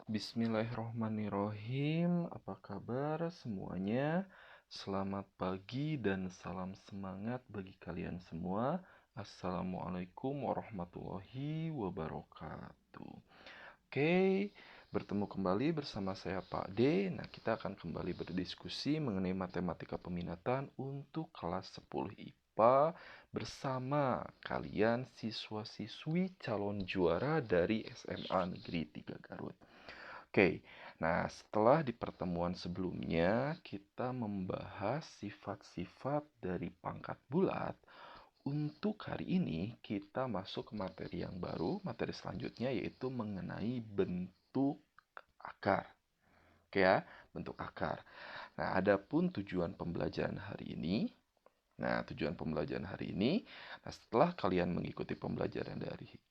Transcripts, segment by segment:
Bismillahirrohmanirrohim. Apa kabar semuanya? Selamat pagi dan salam semangat bagi kalian semua. Assalamualaikum warahmatullahi wabarakatuh. Oke, bertemu kembali bersama saya Pak D. Nah, kita akan kembali berdiskusi mengenai matematika peminatan untuk kelas 10 IPA bersama kalian siswa-siswi calon juara dari SMA Negeri 3 Garut. Oke, nah setelah di pertemuan sebelumnya kita membahas sifat-sifat dari pangkat bulat, untuk hari ini kita masuk ke materi yang baru, materi selanjutnya yaitu mengenai bentuk akar. Oke ya, bentuk akar. Nah, adapun tujuan pembelajaran hari ini, setelah kalian mengikuti pembelajaran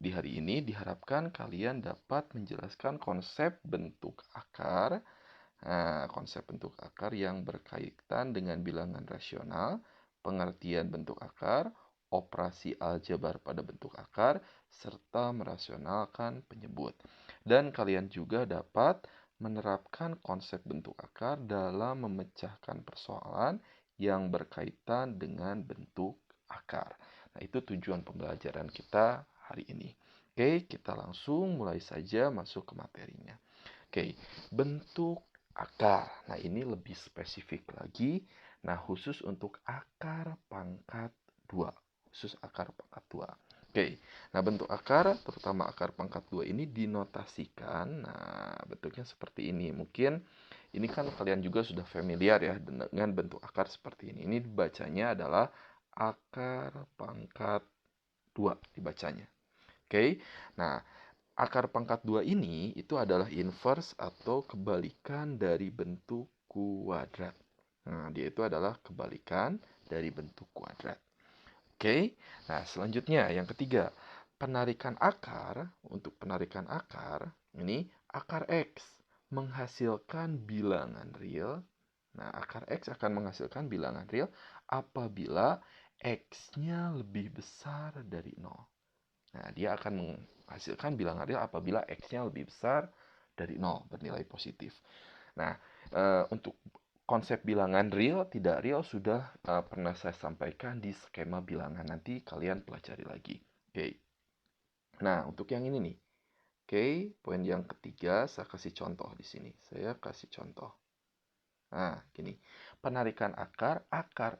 di hari ini, diharapkan kalian dapat menjelaskan konsep bentuk akar. Nah, konsep bentuk akar yang berkaitan dengan bilangan rasional, pengertian bentuk akar, operasi aljabar pada bentuk akar, serta merasionalkan penyebut. Dan kalian juga dapat menerapkan konsep bentuk akar dalam memecahkan persoalan yang berkaitan dengan bentuk akar. Nah, itu tujuan pembelajaran kita hari ini. Oke, kita langsung mulai saja masuk ke materinya. Oke, bentuk akar. Nah, ini lebih spesifik lagi. Nah, khusus untuk akar pangkat 2. Khusus akar pangkat 2. Oke, nah bentuk akar, terutama akar pangkat 2 ini dinotasikan. Nah, bentuknya seperti ini. Mungkin ini kan kalian juga sudah familiar ya dengan bentuk akar seperti ini. Ini dibacanya adalah akar pangkat 2 dibacanya. Oke, nah akar pangkat 2 ini itu adalah inverse atau kebalikan dari bentuk kuadrat. Nah, dia itu adalah kebalikan dari bentuk kuadrat. Oke, nah selanjutnya yang ketiga, penarikan akar. Untuk penarikan akar, ini akar X menghasilkan bilangan real. Nah, akar X akan menghasilkan bilangan real apabila X-nya lebih besar dari 0. Nah, dia akan menghasilkan bilangan real apabila X-nya lebih besar dari 0, bernilai positif. Nah, untuk konsep bilangan real, tidak real sudah pernah saya sampaikan di skema bilangan. Nanti kalian pelajari lagi. Oke. Nah, untuk yang ini nih. Oke, poin yang ketiga saya kasih contoh di sini. Saya kasih contoh. Nah, gini. Penarikan akar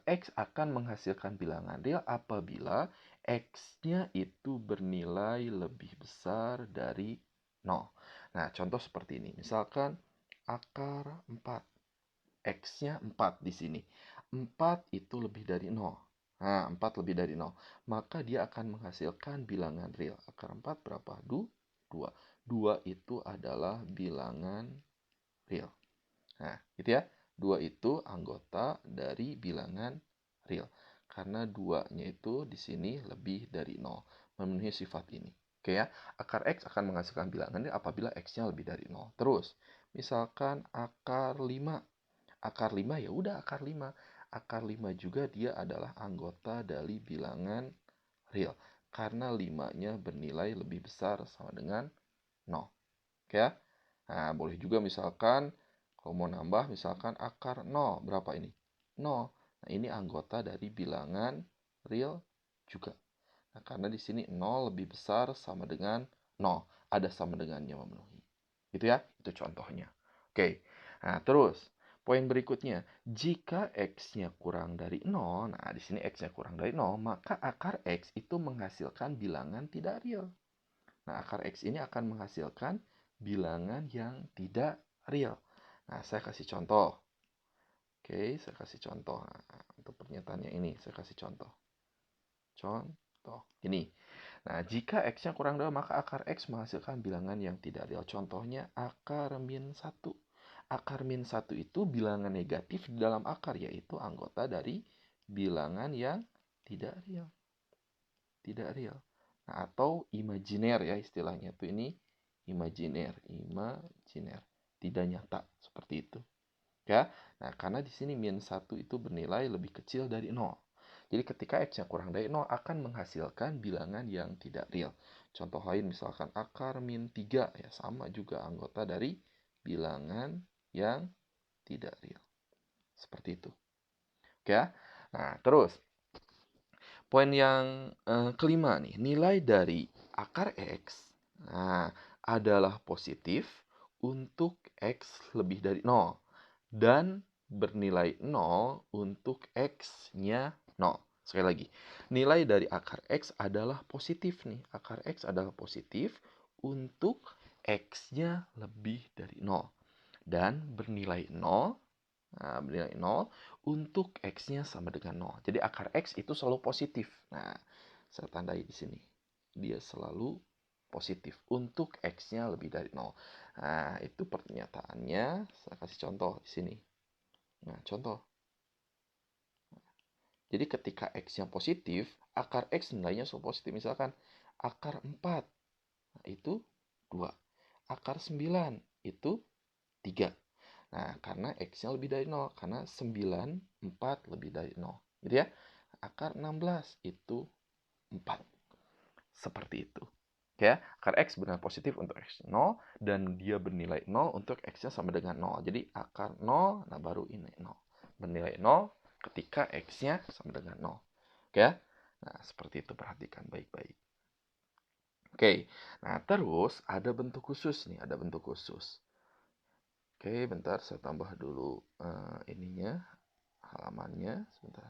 X akan menghasilkan bilangan real apabila X-nya itu bernilai lebih besar dari 0. Nah, contoh seperti ini. Misalkan akar 4. X-nya 4 di sini. 4 itu lebih dari 0. Nah, 4 lebih dari 0. Maka dia akan menghasilkan bilangan real. Akar 4 berapa? 2. 2 itu adalah bilangan real. Nah, gitu ya. 2 itu anggota dari bilangan real. Karena 2-nya itu di sini lebih dari 0. Memenuhi sifat ini. Oke ya. Akar X akan menghasilkan bilangan real apabila X-nya lebih dari 0. Terus, misalkan akar 5. Akar 5 ya udah akar 5. Akar 5 juga dia adalah anggota dari bilangan real. Karena 5-nya bernilai lebih besar sama dengan 0. Oke ya. Nah, boleh juga misalkan kalau mau nambah, misalkan akar 0. Berapa ini? 0. Nah, ini anggota dari bilangan real juga. Nah, karena di sini 0 lebih besar sama dengan 0. Ada sama dengannya memenuhi. Gitu ya? Itu contohnya. Oke. Nah, terus. Poin berikutnya. Jika X-nya kurang dari 0, nah di sini X-nya kurang dari 0, maka akar X itu menghasilkan bilangan tidak real. Nah, akar X ini akan menghasilkan bilangan yang tidak real. Nah, saya kasih contoh. Oke, saya kasih contoh. Nah, untuk pernyataannya ini, saya kasih contoh. Contoh. Ini. Nah, jika X-nya kurang dari 2, maka akar X menghasilkan bilangan yang tidak real. Contohnya, akar min 1. Akar min 1 itu bilangan negatif di dalam akar, yaitu anggota dari bilangan yang tidak real. Tidak real. Nah, atau imajiner ya istilahnya itu ini imajiner, tidak nyata seperti itu. Ya. Nah, karena di sini min 1 itu bernilai lebih kecil dari 0. Jadi ketika X-nya kurang dari 0 akan menghasilkan bilangan yang tidak real. Contoh lain misalkan akar min 3 ya sama juga anggota dari bilangan yang tidak real. Seperti itu. Oke ya. Nah, terus poin yang kelima nih, nilai dari akar X adalah positif untuk X lebih dari 0 dan bernilai 0 untuk X-nya 0. Sekali lagi, nilai dari akar X adalah positif nih. Akar X adalah positif untuk X-nya lebih dari 0 dan bernilai 0. Nah, bernilai 0 untuk X-nya sama dengan 0. Jadi akar X itu selalu positif. Nah, saya tandai di sini. Dia selalu positif untuk X-nya lebih dari 0. Nah, itu pernyataannya. Saya kasih contoh di sini. Nah, contoh. Jadi ketika X-nya positif, akar X nilainya selalu positif. Misalkan akar 4, nah, itu 2. Akar 9, itu 3. Nah, karena X-nya lebih dari 0. Karena 9, 4 lebih dari 0. Gitu ya. Akar 16 itu 4. Seperti itu. Ya, akar X benar positif untuk X 0 dan dia bernilai 0 untuk X-nya sama dengan 0. Jadi akar 0, nah baru ini 0. Bernilai 0 ketika X-nya sama dengan 0. Oke ya? Nah, seperti itu, perhatikan baik-baik. Oke, nah terus ada bentuk khusus nih, ada bentuk khusus. Oke, bentar saya tambah dulu ininya, halamannya, sebentar.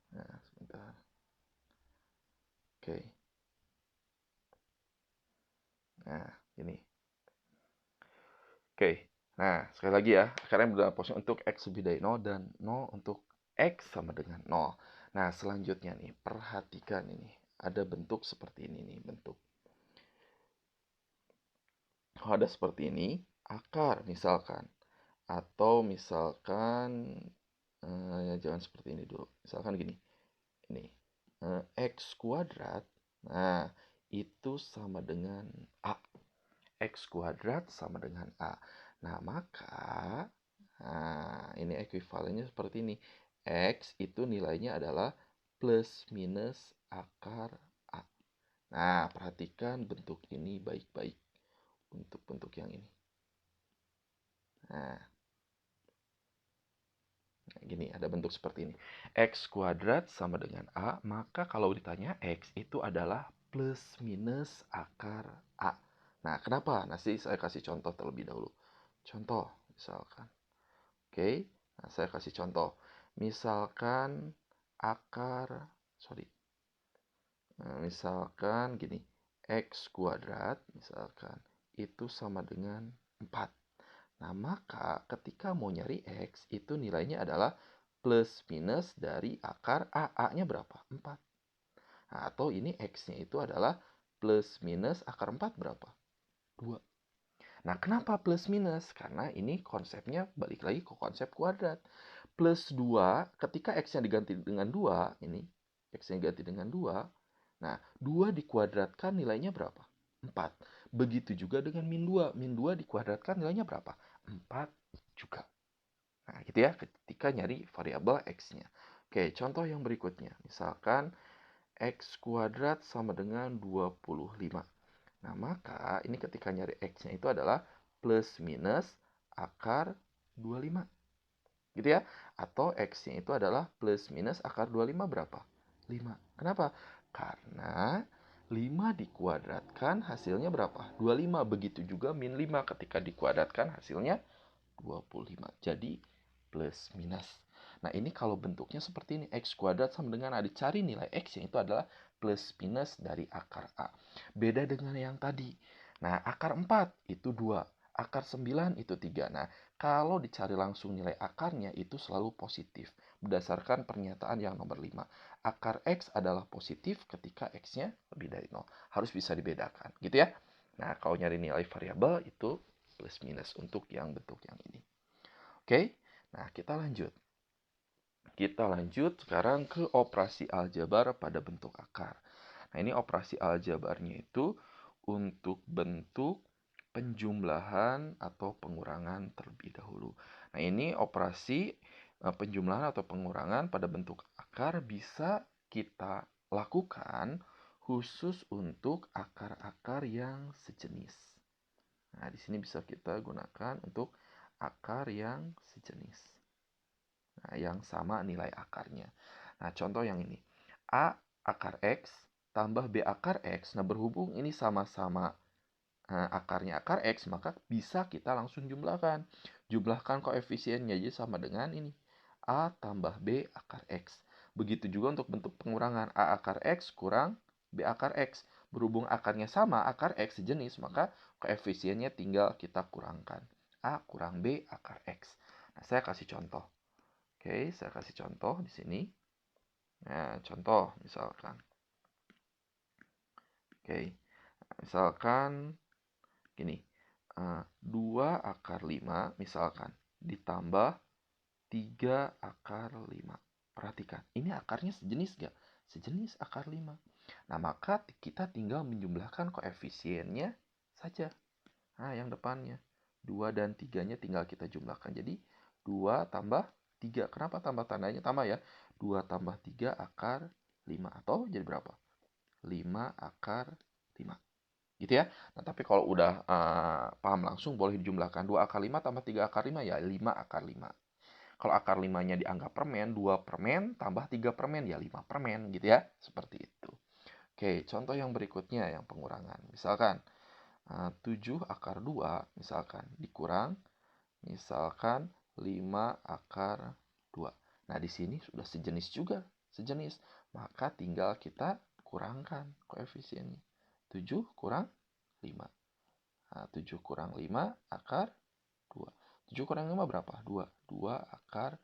Nah, sebentar. Oke. Nah, ini. Oke. Nah, sekali lagi ya, akarnya berada posisi untuk X lebih dari 0 dan 0 untuk X sama dengan 0. Nah, selanjutnya nih, perhatikan ini. Ada bentuk seperti ini nih, bentuk. Ada seperti ini, akar misalkan. Atau misalkan, ya jangan seperti ini dulu. Misalkan gini, ini. X kuadrat, nah, itu sama dengan A. X kuadrat sama dengan A. Nah, maka ini ekuivalennya seperti ini. X itu nilainya adalah plus minus akar A. Nah, perhatikan bentuk ini baik-baik untuk bentuk yang ini. Nah, gini, ada bentuk seperti ini. X kuadrat sama dengan A, maka kalau ditanya X itu adalah plus minus akar A. Nah, kenapa? Nanti saya kasih contoh terlebih dahulu. Contoh, misalkan. Oke, nah saya kasih contoh. Misalkan akar, misalkan gini, X kuadrat, misalkan, itu sama dengan 4. Nah, maka ketika mau nyari X, itu nilainya adalah plus minus dari akar A. A-nya berapa? 4. Nah, atau ini X-nya itu adalah plus minus akar 4 berapa? 2. Nah, kenapa plus minus? Karena ini konsepnya balik lagi ke konsep kuadrat. Plus 2, ketika X-nya diganti dengan 2, ini X-nya diganti dengan 2, nah, 2 dikuadratkan nilainya berapa? 4. Begitu juga dengan min 2. Min 2 dikuadratkan nilainya berapa? 4 juga. Nah, gitu ya, ketika nyari variabel X-nya. Oke, contoh yang berikutnya. Misalkan X kuadrat sama dengan 25. Nah, maka ini ketika nyari X-nya itu adalah plus minus akar 25. Gitu ya. Atau X-nya itu adalah plus minus akar 25 berapa? 5. Kenapa? Karena 5 dikuadratkan hasilnya berapa? 25. Begitu juga min 5 ketika dikuadratkan hasilnya 25. Jadi plus minus. Nah, ini kalau bentuknya seperti ini. X kuadrat sama dengan A. Dicari nilai X yang itu adalah plus minus dari akar A. Beda dengan yang tadi. Nah, akar 4 itu 2. Akar 9 itu 3. Nah, kalau dicari langsung nilai akarnya itu selalu positif. Berdasarkan pernyataan yang nomor 5. Akar X adalah positif ketika X-nya lebih dari 0. Harus bisa dibedakan. Gitu ya. Nah, kalau nyari nilai variabel itu plus minus untuk yang bentuk yang ini. Oke, nah kita lanjut. Kita lanjut sekarang ke operasi aljabar pada bentuk akar. Nah, ini operasi aljabarnya itu untuk bentuk penjumlahan atau pengurangan terlebih dahulu. Nah, ini operasi penjumlahan atau pengurangan pada bentuk akar bisa kita lakukan khusus untuk akar-akar yang sejenis. Nah, di sini bisa kita gunakan untuk akar yang sejenis. Nah, yang sama nilai akarnya. Nah, contoh yang ini. A akar X tambah B akar X. Nah, berhubung ini sama-sama akarnya akar X, maka bisa kita langsung jumlahkan. Jumlahkan koefisiennya aja sama dengan ini. A tambah B akar X. Begitu juga untuk bentuk pengurangan. A akar X kurang B akar X. Berhubung akarnya sama, akar X sejenis, maka koefisiennya tinggal kita kurangkan. A kurang B akar X. Nah, saya kasih contoh. Oke, saya kasih contoh di sini. Nah, contoh misalkan. Oke, misalkan gini. 2 akar 5 misalkan ditambah 3 akar 5. Perhatikan, ini akarnya sejenis gak? Sejenis akar 5. Nah, maka kita tinggal menjumlahkan koefisiennya saja. Nah, yang depannya. 2 dan 3-nya tinggal kita jumlahkan. Jadi, 2 tambah 3. Kenapa tambah tandanya? Tambah ya. 2 tambah 3 akar 5. Atau jadi berapa? 5 akar 5. Gitu ya. Nah, tapi kalau udah paham langsung boleh dijumlahkan. 2 akar 5 tambah 3 akar 5 ya 5 akar 5. Kalau akar 5-nya dianggap permen, 2 permen tambah 3 permen ya 5 permen gitu ya. Seperti itu. Oke, contoh yang berikutnya yang pengurangan. Misalkan 7 akar 2 misalkan dikurang misalkan 5 akar 2. Nah, di sini sudah sejenis juga, sejenis. Maka tinggal kita kurangkan koefisiennya. 7 kurang 5. Nah, 7 kurang 5 akar 2. 7 kurang 5 berapa? 2. 2 akar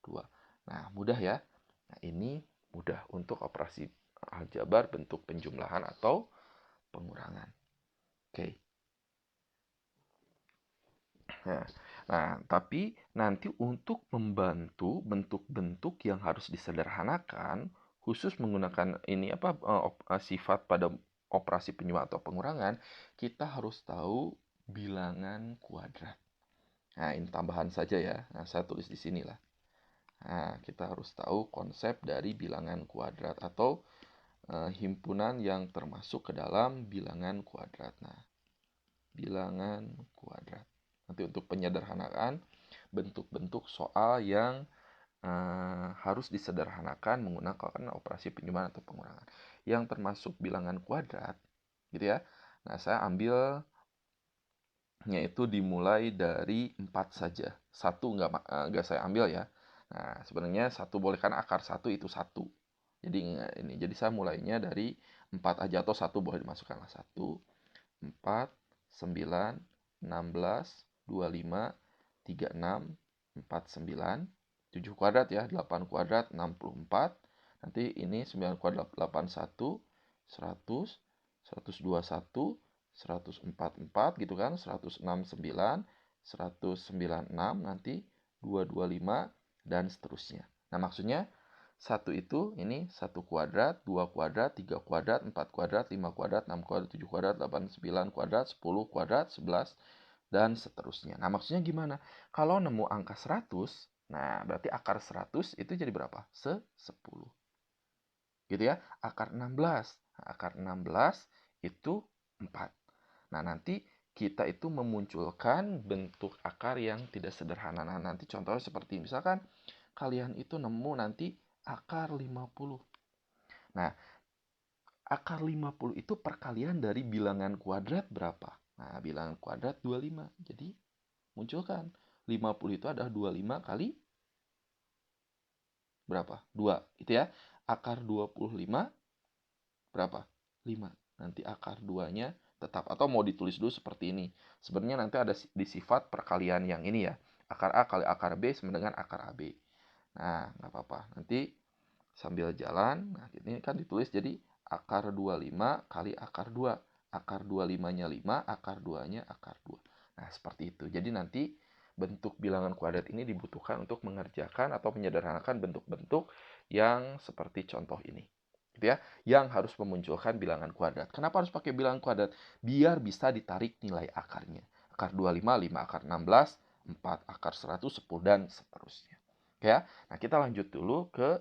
2. Nah, mudah ya. Nah, ini mudah untuk operasi aljabar bentuk penjumlahan atau pengurangan. Oke. Nah, tapi nanti untuk membantu bentuk-bentuk yang harus disederhanakan, khusus menggunakan ini sifat pada operasi penjumlahan atau pengurangan, kita harus tahu bilangan kuadrat. Nah, ini tambahan saja ya. Nah, saya tulis di sini lah. Nah, kita harus tahu konsep dari bilangan kuadrat atau himpunan yang termasuk ke dalam bilangan kuadrat. Nah, bilangan kuadrat. Nanti untuk penyederhanaan bentuk-bentuk soal yang harus disederhanakan menggunakan operasi penjumlahan atau pengurangan. Yang termasuk bilangan kuadrat, gitu ya. Nah, saya ambil yaitu dimulai dari 4 saja. 1 nggak saya ambil ya. Nah, sebenarnya 1 boleh kan akar 1 itu 1. Jadi saya mulainya dari 4 aja atau 1 boleh dimasukkan 1, 4, 9, 16, 25, 36, 49, 7 kuadrat ya, 8 kuadrat 64. Nanti ini 9 kuadrat 81, 100, 121, 144 gitu kan, 169, 196, nanti 225 dan seterusnya. Nah, maksudnya 1 itu ini 1 kuadrat, 2 kuadrat, 3 kuadrat, 4 kuadrat, 5 kuadrat, 6 kuadrat, 7 kuadrat, 8, 9 kuadrat, 10 kuadrat, 11, dan seterusnya. Nah, maksudnya gimana? Kalau nemu angka 100, nah berarti akar 100 itu jadi berapa? 10. Gitu ya. Akar 16. Nah, akar 16 itu 4. Nah, nanti kita itu memunculkan bentuk akar yang tidak sederhana. Nah, nanti contohnya seperti misalkan kalian itu nemu nanti akar 50. Nah, akar 50 itu perkalian dari bilangan kuadrat berapa? Nah, bilangan kuadrat 25. Jadi, munculkan 50 itu adalah 25 kali berapa? 2, gitu ya. Akar 25 berapa? 5. Nanti akar 2-nya tetap atau mau ditulis dulu seperti ini. Sebenarnya nanti ada di sifat perkalian yang ini ya. Akar A kali akar B sama dengan akar AB. Nah, nggak apa-apa. Nanti sambil jalan, nah ini kan ditulis jadi akar 25 kali akar 2. Akar 25-nya 5, akar 2-nya akar 2. Nah, seperti itu. Jadi nanti bentuk bilangan kuadrat ini dibutuhkan untuk mengerjakan atau menyederhanakan bentuk-bentuk yang seperti contoh ini. Gitu ya, yang harus memunculkan bilangan kuadrat. Kenapa harus pakai bilangan kuadrat? Biar bisa ditarik nilai akarnya. Akar 25, 5 akar 16, 4 akar 100, 10, dan seterusnya. Ya, nah kita lanjut dulu ke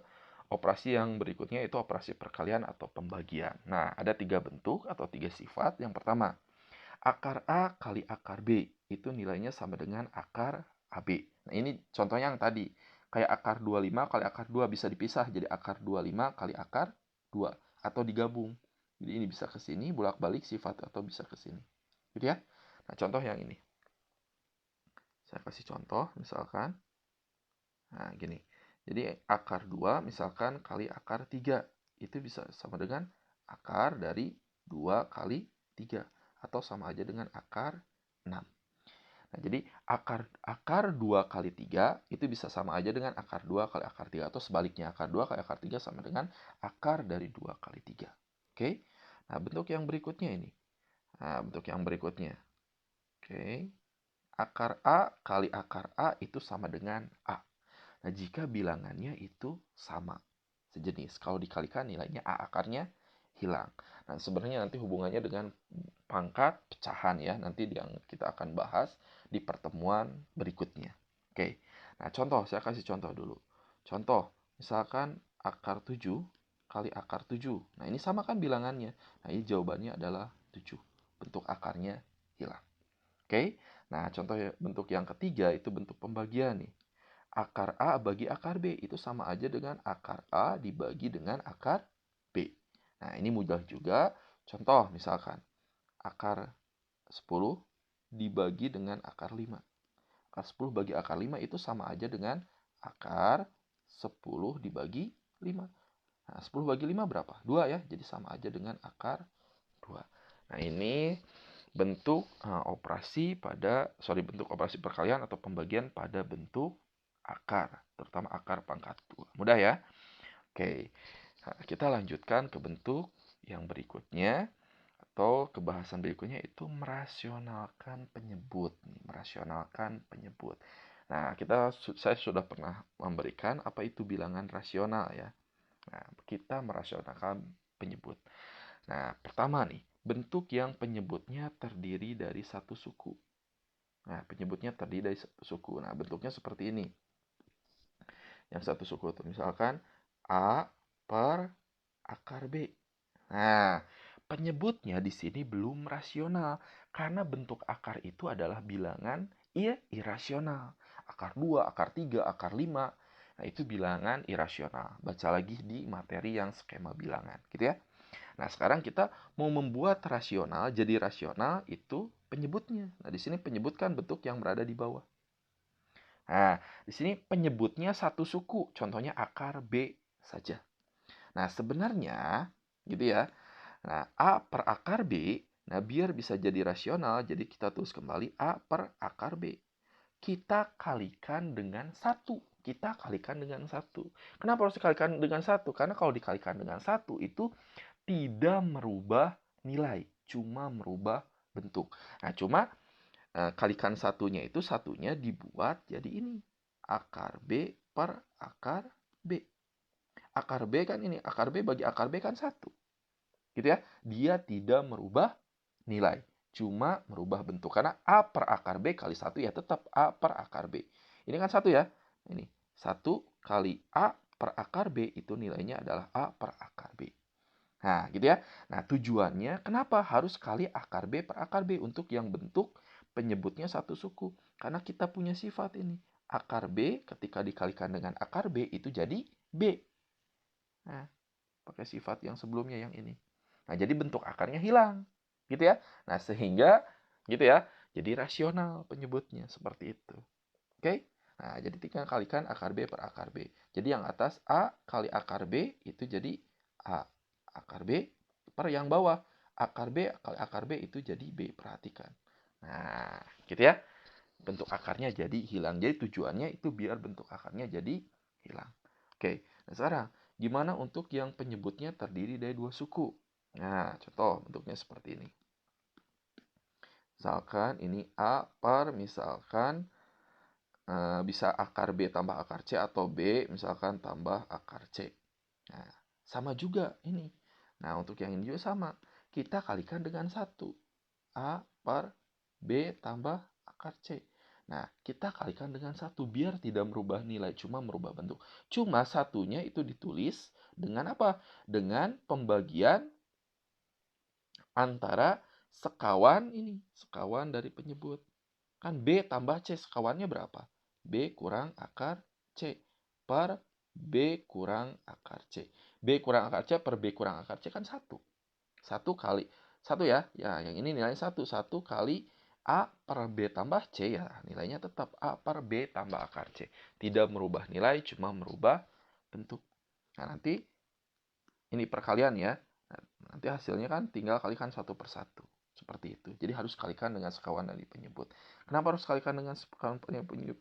operasi yang berikutnya, itu operasi perkalian atau pembagian. Nah, ada 3 bentuk atau 3 sifat. Yang pertama, akar A kali akar B, itu nilainya sama dengan akar AB. Nah, ini contohnya yang tadi. Kayak akar 25 kali akar 2 bisa dipisah jadi akar 25 kali akar 2 atau digabung. Jadi ini bisa ke sini bolak-balik sifat atau bisa ke sini. Gitu ya. Nah, contoh yang ini. Saya kasih contoh misalkan. Nah, gini. Jadi akar 2 misalkan kali akar 3 itu bisa sama dengan akar dari 2 kali 3 atau sama aja dengan akar 6. Nah, jadi akar 2 kali 3 itu bisa sama aja dengan akar 2 kali akar 3 atau sebaliknya akar 2 kali akar 3 sama dengan akar dari 2 kali 3. Oke. Nah, bentuk yang berikutnya ini. Nah, bentuk yang berikutnya. Oke. Akar A kali akar A itu sama dengan A. Nah, jika bilangannya itu sama, sejenis, kalau dikalikan nilainya A akarnya hilang. Nah, sebenarnya nanti hubungannya dengan pangkat pecahan ya, nanti yang kita akan bahas di pertemuan berikutnya. Oke, nah contoh, saya kasih contoh dulu. Contoh, misalkan akar 7 kali akar 7. Nah, ini sama kan bilangannya. Nah, ini jawabannya adalah 7. Bentuk akarnya hilang. Oke, nah contoh bentuk yang ketiga itu bentuk pembagian nih. Akar A bagi akar B itu sama aja dengan akar A dibagi dengan akar B. Nah, ini mudah juga. Contoh misalkan, akar 10 dibagi dengan akar 5. Akar 10 bagi akar 5 itu sama aja dengan akar 10 dibagi 5. Nah, 10 bagi 5 berapa? 2 ya, jadi sama aja dengan akar 2. Nah, ini bentuk bentuk operasi perkalian atau pembagian pada bentuk akar, terutama akar pangkat 2. Mudah ya? Oke. Nah, kita lanjutkan ke bentuk yang berikutnya atau kebahasan berikutnya itu merasionalkan penyebut. Merasionalkan penyebut. Nah, saya sudah pernah memberikan apa itu bilangan rasional ya. Nah, kita merasionalkan penyebut. Nah, pertama nih, bentuk yang penyebutnya terdiri dari satu suku. Nah, penyebutnya terdiri dari satu suku. Nah, bentuknya seperti ini. Yang satu suku itu misalkan A per akar B. Nah, penyebutnya di sini belum rasional karena bentuk akar itu adalah bilangan irasional. Akar 2, akar 3, akar 5. Nah, itu bilangan irasional. Baca lagi di materi yang skema bilangan, gitu ya. Nah, sekarang kita mau membuat rasional jadi rasional itu penyebutnya. Nah, di sini penyebutkan bentuk yang berada di bawah. Nah, di sini penyebutnya satu suku, contohnya akar B saja. Nah, sebenarnya gitu ya. Nah, A per akar B, nah biar bisa jadi rasional, jadi kita tulis kembali A per akar B. Kita kalikan dengan 1. Kita kalikan dengan 1. Kenapa harus dikalikan dengan 1? Karena kalau dikalikan dengan 1 itu tidak merubah nilai, cuma merubah bentuk. Nah, cuma kalikan satunya itu satunya dibuat jadi ini. Akar B per akar B. Akar B kan ini, akar B bagi akar B kan 1. Gitu ya. Dia tidak merubah nilai, cuma merubah bentuk. Karena A per akar B kali 1 ya tetap A per akar B. Ini kan 1 ya. Ini 1 kali A per akar B itu nilainya adalah A per akar B. Nah, gitu ya. Nah, tujuannya kenapa harus kali akar B per akar B untuk yang bentuk penyebutnya satu suku? Karena kita punya sifat ini. Akar B ketika dikalikan dengan akar B itu jadi B. Nah, pakai sifat yang sebelumnya yang ini. Nah, jadi bentuk akarnya hilang. Gitu ya. Nah, sehingga gitu ya. Jadi rasional penyebutnya seperti itu. Oke? Nah, jadi tinggal kalikan akar B per akar B. Jadi yang atas A kali akar B itu jadi A akar B per yang bawah. Akar B kali akar B itu jadi B. Perhatikan. Nah, gitu ya. Bentuk akarnya jadi hilang. Jadi tujuannya itu biar bentuk akarnya jadi hilang. Oke, nah sekarang gimana untuk yang penyebutnya terdiri dari dua suku? Nah, contoh bentuknya seperti ini. Misalkan ini A per misalkan bisa akar B tambah akar C atau B misalkan tambah akar C. Nah, sama juga ini. Nah, untuk yang ini juga sama. Kita kalikan dengan 1. A per B tambah akar C. Nah, kita kalikan dengan 1 biar tidak merubah nilai, cuma merubah bentuk. Cuma satunya itu ditulis dengan apa? Dengan pembagian antara sekawan ini, sekawan dari penyebut. Kan B tambah C, sekawannya berapa? B kurang akar C per B kurang akar C. B kurang akar C per B kurang akar C kan 1. 1 kali, 1 ya. Ya, yang ini nilainya 1. 1 kali A per B tambah C ya. Nilainya tetap A per B tambah akar C. Tidak merubah nilai, cuma merubah bentuk. Nah, nanti ini perkalian ya. Nah, nanti hasilnya kan tinggal kalikan 1 per 1. Seperti itu. Jadi harus kalikan dengan sekawan dari penyebut. Kenapa harus kalikan dengan sekawan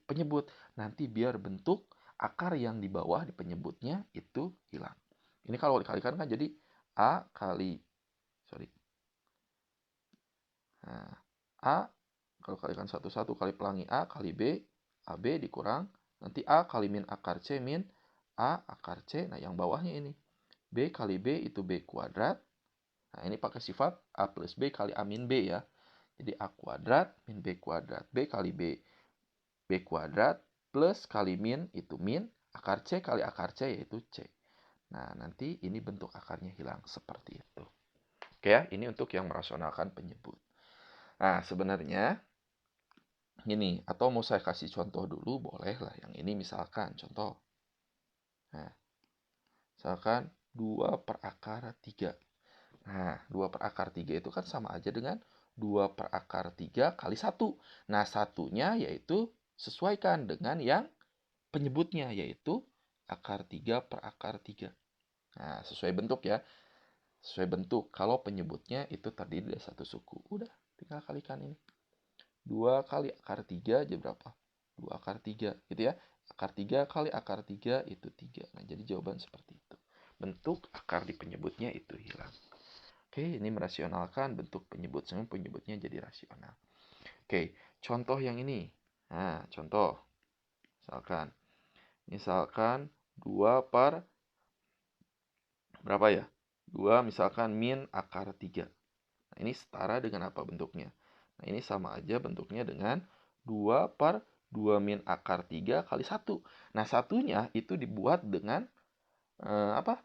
penyebut? Nanti biar bentuk akar yang di bawah di penyebutnya itu hilang. Ini kalau dikalikan kan jadi A kali, Nah, A kalau kalikan 1 kali pelangi A kali B, AB dikurang, nanti A kali min akar C min A akar C. Nah, yang bawahnya ini. B kali B itu B kuadrat. Nah, ini pakai sifat A plus B kali A min B ya. Jadi A kuadrat min B kuadrat. B kali B, B kuadrat plus kali min itu min akar C kali akar C yaitu C. Nah, nanti ini bentuk akarnya hilang seperti itu. Oke ya, ini untuk yang merasionalkan penyebut. Nah, sebenarnya ini, atau mau saya kasih contoh dulu, boleh lah. Yang ini misalkan contoh. Nah, misalkan 2 per akar 3. Nah, 2 per akar 3 itu kan sama aja dengan 2 per akar 3 kali 1. Nah, satunya yaitu sesuaikan dengan yang penyebutnya, yaitu akar 3 per akar 3. Nah, sesuai bentuk ya. Sesuai bentuk. Kalau penyebutnya itu terdiri dari satu suku. Udah, tinggal kalikan ini. 2 kali akar 3 aja berapa? 2 akar 3 gitu ya. Akar 3 kali akar 3 itu 3. Nah, jadi jawaban seperti itu. Bentuk akar di penyebutnya itu hilang. Oke, ini merasionalkan bentuk penyebut. Semua penyebutnya jadi rasional. Oke, contoh yang ini. Nah, contoh. Misalkan 2 per berapa ya? 2 misalkan min akar 3. Nah, ini setara dengan apa bentuknya? Nah, ini sama aja bentuknya dengan 2 per 2 min akar 3 kali 1. Nah, satunya itu dibuat dengan apa?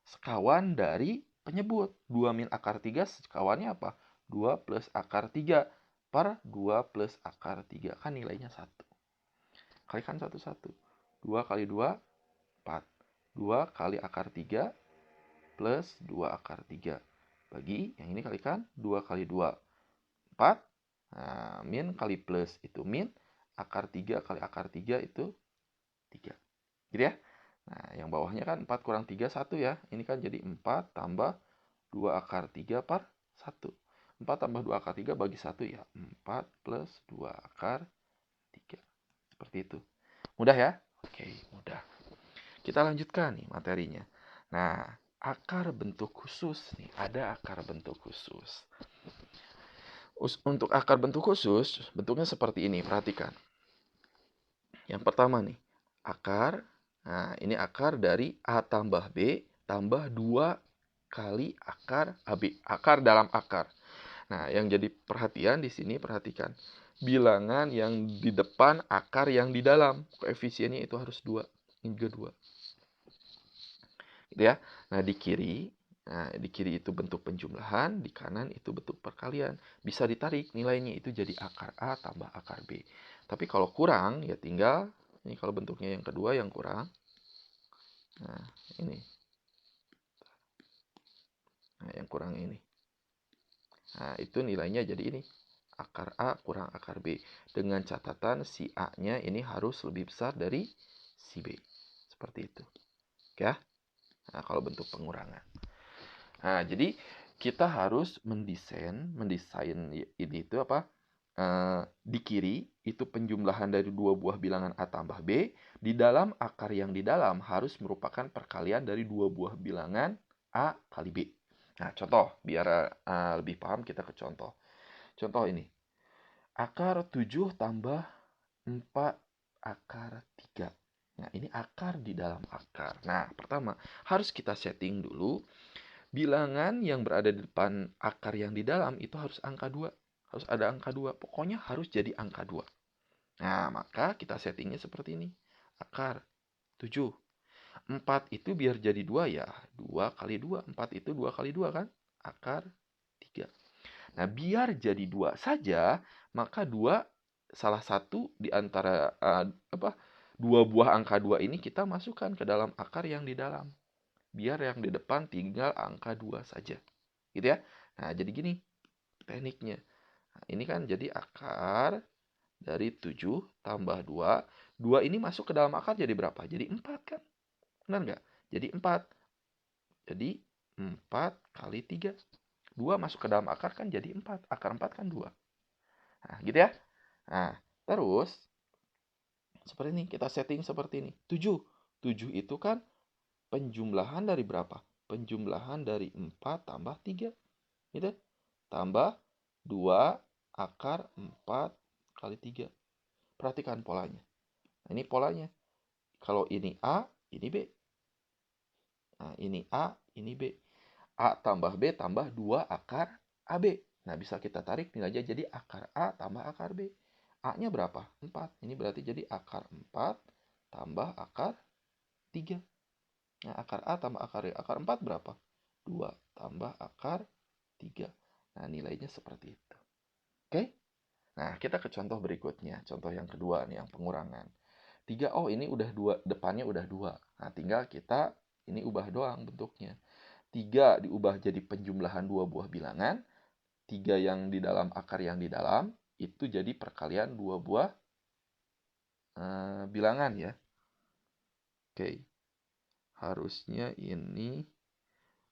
Sekawan dari penyebut. 2 min akar 3 sekawannya apa? 2 plus akar 3 per 2 plus akar 3. Kan nilainya 1. Kalikan satu-satu. 2 kali 2, 4. 2 kali akar 3 plus 2 akar 3. Bagi yang ini kalikan 2 kali 2, 4. Nah, min kali plus itu min. Akar 3 kali akar 3 itu 3. Gitu ya. Nah, yang bawahnya kan 4 kurang 3, 1 ya. Ini kan jadi 4 tambah 2 akar 3 per 1. 4 tambah 2 akar 3 bagi 1 ya. 4 plus 2 akar 3. Seperti itu. Mudah ya? Oke, mudah. Kita lanjutkan nih materinya. Nah, akar bentuk khusus nih. Ada akar bentuk khusus. Untuk akar bentuk khusus, bentuknya seperti ini. Perhatikan. Yang pertama nih, akar. Nah, ini akar dari A tambah B tambah 2 kali akar AB. Akar dalam akar. Nah, yang jadi perhatian di sini, perhatikan. Bilangan yang di depan akar yang di dalam. Koefisiennya itu harus 2. Ini juga 2. Gitu ya. Nah, di kiri itu bentuk penjumlahan, di kanan itu bentuk perkalian. Bisa ditarik nilainya itu jadi akar A tambah akar B. Tapi kalau kurang ya tinggal, ini kalau bentuknya yang kedua yang kurang. Nah, ini. Nah, yang kurang ini. Nah, itu nilainya jadi ini. Akar A kurang akar B. Dengan catatan si A-nya ini harus lebih besar dari si B. Seperti itu. Oke ya. Nah, kalau bentuk pengurangan. Nah, jadi kita harus mendesain ini itu apa? Di kiri itu penjumlahan dari dua buah bilangan A tambah B. Di dalam akar yang di dalam harus merupakan perkalian dari dua buah bilangan A kali B. Nah, contoh biar lebih paham kita ke contoh. Contoh ini. Akar 7 tambah 4 akar 3. Nah, ini akar di dalam akar. Nah, pertama harus kita setting dulu. Bilangan yang berada di depan akar yang di dalam itu harus angka 2. Harus ada angka 2. Pokoknya harus jadi angka 2. Nah, maka kita settingnya seperti ini. Akar 7. 4 itu biar jadi 2 ya. 2 kali 2. 4 itu 2 kali 2 kan? Akar 3. Nah, biar jadi 2 saja, maka 2 salah satu di antara dua buah angka 2 ini kita masukkan ke dalam akar yang di dalam. Biar yang di depan tinggal angka 2 saja. Gitu ya. Nah, jadi gini tekniknya. Nah, ini kan jadi akar dari 7 tambah 2. 2 ini masuk ke dalam akar jadi berapa? Jadi 4 kan? Benar nggak? Jadi 4. Jadi 4 kali 3. 2 masuk ke dalam akar kan jadi 4. Akar 4 kan 2. Nah, gitu ya. Nah, terus seperti ini. Kita setting seperti ini. 7. 7 itu kan penjumlahan dari berapa? Penjumlahan dari 4 tambah 3. Gitu. Tambah 2 akar 4 kali 3. Perhatikan polanya. Nah, ini polanya. Kalau ini A, ini B. Nah, ini A, ini B. A tambah B tambah 2 akar AB. Nah, bisa kita tarik nilainya jadi akar A tambah akar B. A-nya berapa? 4. Ini berarti jadi akar 4 tambah akar 3. Nah, akar A tambah akar B. Akar 4 berapa? 2 tambah akar 3. Nah, nilainya seperti itu. Oke? Nah, kita ke contoh berikutnya. Contoh yang kedua nih, yang pengurangan. 3, oh ini udah 2, depannya udah 2. Nah, tinggal kita ini ubah doang bentuknya. 3 diubah jadi penjumlahan 2 buah bilangan. 3 yang di dalam akar yang di dalam, itu jadi perkalian 2 buah bilangan ya. Oke. Harusnya ini,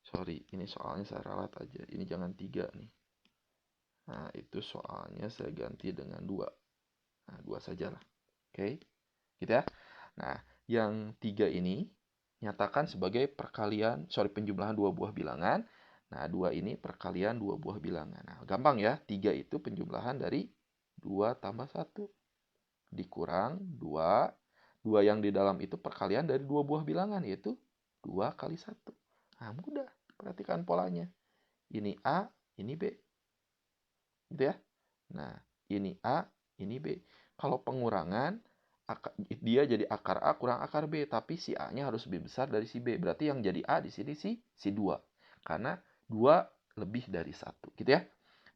sorry, ini soalnya saya ralat aja. Ini jangan 3 nih. Nah, itu soalnya saya ganti dengan 2. Nah, 2 sajalah. Oke. Gitu ya. Nah, yang 3 ini nyatakan sebagai penjumlahan 2 buah bilangan. Nah, 2 ini perkalian 2 buah bilangan. Nah, gampang ya. 3 itu penjumlahan dari 2 tambah 1. Dikurang 2. 2 yang di dalam itu perkalian dari 2 buah bilangan, yaitu 2 kali 1. Nah, mudah. Perhatikan polanya. Ini A, ini B. Gitu ya. Nah, ini A, ini B. Kalau pengurangan, dia jadi akar A kurang akar B, tapi si A-nya harus lebih besar dari si B. Berarti yang jadi A di sini si 2. Karena 2 lebih dari 1, gitu ya.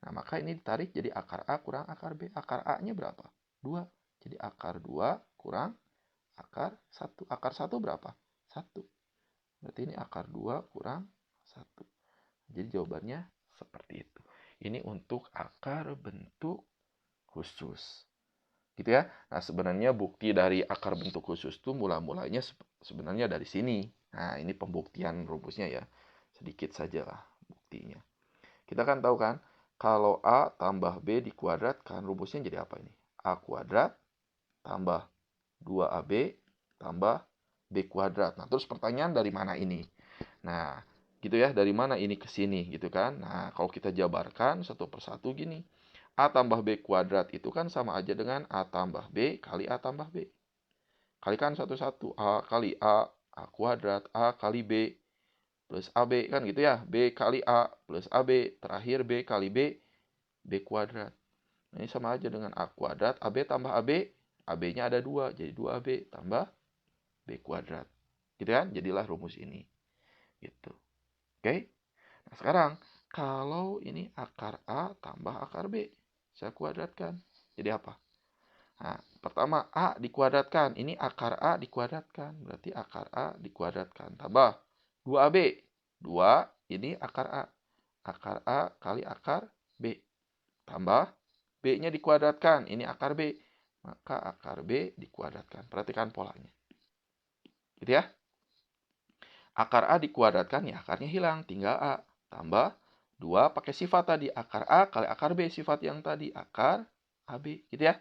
Nah, maka ini ditarik jadi akar A kurang akar B. Akar A-nya berapa? 2. Jadi akar 2 kurang akar 1. Akar 1 berapa? 1. Berarti ini akar 2 kurang 1. Jadi jawabannya seperti itu. Ini untuk akar bentuk khusus. Gitu ya. Nah, sebenarnya bukti dari akar bentuk khusus itu mulanya sebenarnya dari sini. Nah, ini pembuktian rumusnya ya. Sedikit saja lah buktinya. Kita kan tahu kan, kalau A tambah B dikuadratkan, rumusnya jadi apa ini? A kuadrat tambah 2AB tambah B kuadrat. Nah, terus pertanyaan dari mana ini? Nah, gitu ya, dari mana ini ke sini gitu kan. Nah, kalau kita jabarkan satu persatu gini. A tambah B kuadrat itu kan sama aja dengan A tambah B kali A tambah B. Kalikan satu-satu. A kali A kuadrat, A kali B, plus AB kan gitu ya. B kali A plus AB, terakhir B kali B, B kuadrat. Nah, ini sama aja dengan A kuadrat, AB tambah AB, AB-nya ada 2, jadi 2AB tambah B kuadrat. Gitu kan? Jadilah rumus ini. Gitu. Oke? Nah, sekarang kalau ini akar A tambah akar B, saya kuadratkan. Jadi apa? Nah, pertama A dikuadratkan. Ini akar A dikuadratkan. Berarti akar A dikuadratkan. Tambah 2AB. 2 ini akar A. Akar A kali akar B. Tambah B-nya dikuadratkan. Ini akar B. Maka akar B dikuadratkan. Perhatikan polanya. Gitu ya. Akar A dikuadratkan, ya akarnya hilang. Tinggal A. Tambah 2 pakai sifat tadi. Akar A kali akar B. Sifat yang tadi. Akar AB. Gitu ya.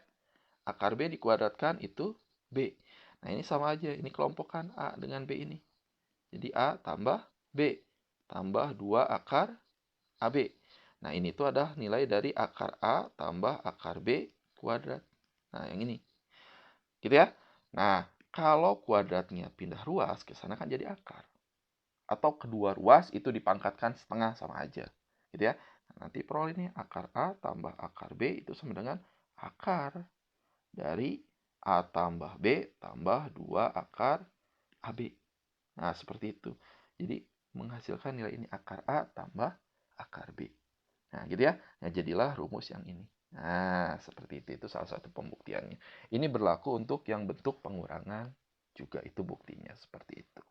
Akar B dikuadratkan itu B. Nah, ini sama aja. Ini kelompokan A dengan B ini. Jadi A tambah B. Tambah 2 akar AB. Nah, ini tuh ada nilai dari akar A tambah akar B kuadrat. Nah, yang ini. Gitu ya. Nah, kalau kuadratnya pindah ruas, ke sana kan jadi akar. Atau kedua ruas itu dipangkatkan setengah, sama aja. Gitu ya. Nah, nanti peroleh ini akar A tambah akar B itu sama dengan akar dari A tambah B tambah 2 akar AB. Nah, seperti itu. Jadi, menghasilkan nilai ini akar A tambah akar B. Nah, gitu ya. Nah, jadilah rumus yang ini. Nah, seperti itu. Itu salah satu pembuktiannya. Ini berlaku untuk yang bentuk pengurangan juga itu buktinya seperti itu.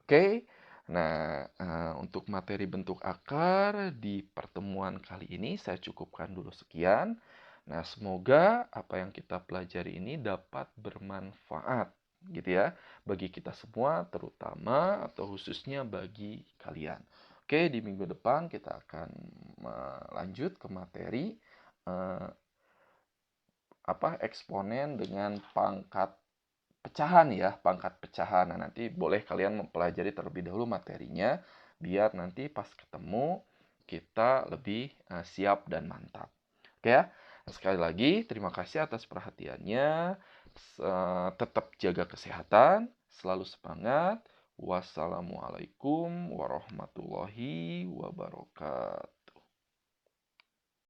Oke. Nah, untuk materi bentuk akar di pertemuan kali ini saya cukupkan dulu sekian. Nah, semoga apa yang kita pelajari ini dapat bermanfaat gitu ya bagi kita semua, terutama atau khususnya bagi kalian. Oke, di minggu depan kita akan lanjut ke materi eksponen dengan pangkat pecahan ya, pangkat pecahan. Nah, nanti boleh kalian mempelajari terlebih dahulu materinya biar nanti pas ketemu kita lebih siap dan mantap. Oke ya. Nah, sekali lagi terima kasih atas perhatiannya. Tetap jaga kesehatan, selalu semangat. Wassalamualaikum warahmatullahi wabarakatuh.